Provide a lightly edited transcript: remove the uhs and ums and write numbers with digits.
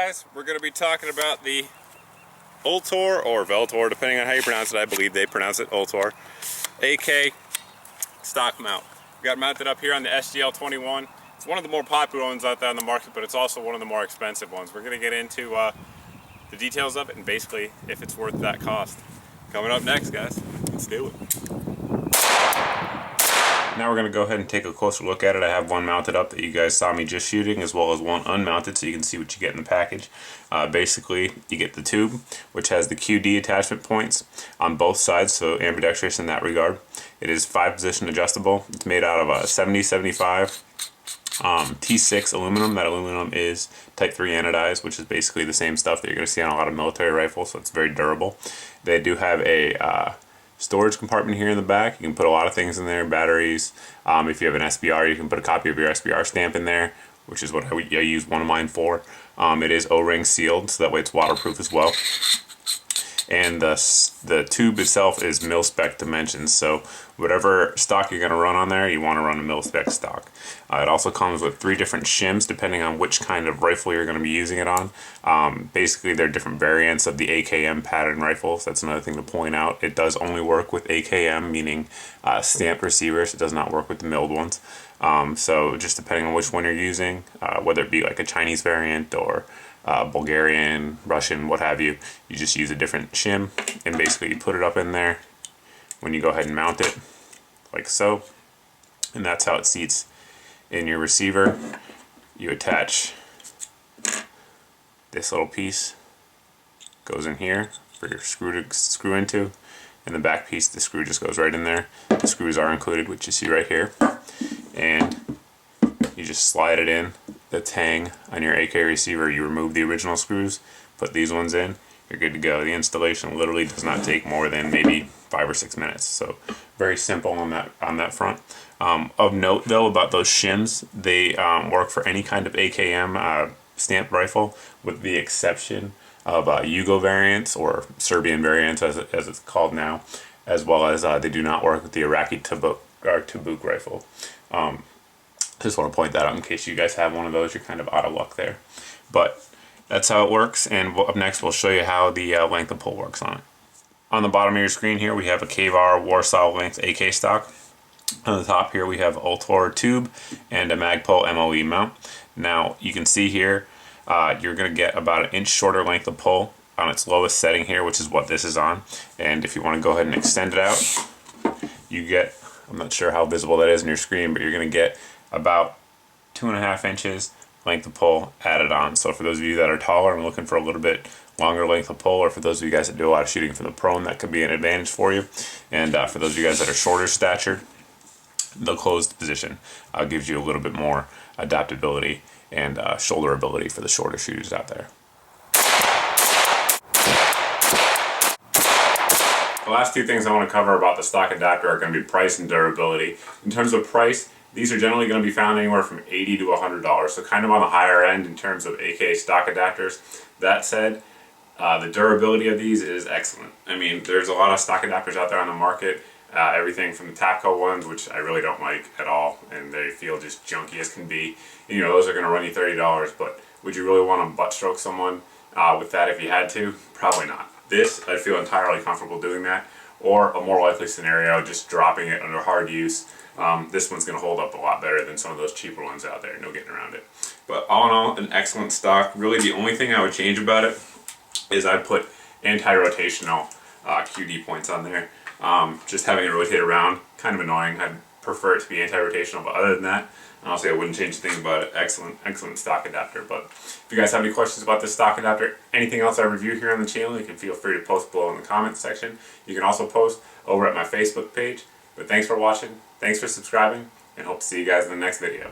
guys, we're going to be talking about the Vltor or Vltor, depending on how you pronounce it. I believe they pronounce it Vltor AK stock mount. We got it mounted up here on the SGL-21. It's one of the more popular ones out there on the market, but it's also one of the more expensive ones. We're going to get into the details of it and basically if it's worth that cost. Coming up next, guys. Let's do it. Now we're going to go ahead and take a closer look at it. I have one mounted up that you guys saw me just shooting, as well as one unmounted, so you can see what you get in the package. Basically, you get the tube, which has the QD attachment points on both sides, so ambidextrous in that regard. It is 5-position adjustable. It's made out of a 7075 T6 aluminum. That aluminum is type 3 anodized, which is basically the same stuff that you're going to see on a lot of military rifles, so it's very durable. They do have a storage compartment here in the back. You can put a lot of things in there, batteries. If you have an SBR, you can put a copy of your SBR stamp in there, which is what I use one of mine for. It is O-ring sealed, so that way it's waterproof as well. And the tube itself is mil-spec dimensions, so whatever stock you're going to run on there, you want to run a mil-spec stock. It also comes with 3 different shims depending on which kind of rifle you're going to be using it on. Basically, they're different variants of the AKM pattern rifles. That's another thing to point out. It does only work with AKM, meaning stamped receivers. It does not work with the milled ones. So just depending on which one you're using, whether it be like a Chinese variant or Bulgarian, Russian, what have you, you just use a different shim, and basically you put it up in there when you go ahead and mount it, like so, and that's how it seats in your receiver. You attach this little piece, goes in here for your screw to screw into, and the back piece, the screw just goes right in there. The screws are included, which you see right here, and you just slide it in the tang on your AK receiver. You remove the original screws, put these ones in, you're good to go. The installation literally does not take more than maybe 5 or 6 minutes, so very simple on that front. Of note though about those shims, they work for any kind of AKM stamped rifle, with the exception of Yugo variants, or Serbian variants as it's called now, as well as they do not work with the Iraqi Tabuk rifle. Just want to point that out in case you guys have one of those. You're kind of out of luck there, but that's how it works. And up next we'll show you how the length of pull works on it. On the bottom of your screen here we have a KVAR Warsaw length AK stock. On the top here we have Vltor tube and a Magpul MOE mount. Now you can see here you're going to get about an inch shorter length of pull on its lowest setting here, which is what this is on. And if you want to go ahead and extend it out, you get, I'm not sure how visible that is in your screen, but you're going to get about 2.5 inches length of pull added on. So for those of you that are taller and looking for a little bit longer length of pull, or for those of you guys that do a lot of shooting from the prone, that could be an advantage for you. And for those of you guys that are shorter statured, the closed position gives you a little bit more adaptability and shoulder ability for the shorter shooters out there. The last 2 things I want to cover about the stock adapter are going to be price and durability. In terms of price, these are generally going to be found anywhere from $80 to $100, so kind of on the higher end in terms of AK stock adapters. That said, the durability of these is excellent. I mean, there's a lot of stock adapters out there on the market, everything from the Tapco ones, which I really don't like at all, and they feel just junky as can be. You know, those are going to run you $30, but would you really want to butt stroke someone with that if you had to? Probably not. This, I feel entirely comfortable doing that, or a more likely scenario, just dropping it under hard use. This one's going to hold up a lot better than some of those cheaper ones out there, no getting around it. But all in all, an excellent stock. Really the only thing I would change about it is I'd put anti-rotational QD points on there. Just having it rotate around, kind of annoying. I'd prefer it to be anti-rotational, but other than that, honestly I wouldn't change a thing about it. Excellent stock adapter. But if you guys have any questions about this stock adapter, anything else I review here on the channel, you can feel free to post below in the comments section. You can also post over at my Facebook page. But thanks for watching, thanks for subscribing, and hope to see you guys in the next video.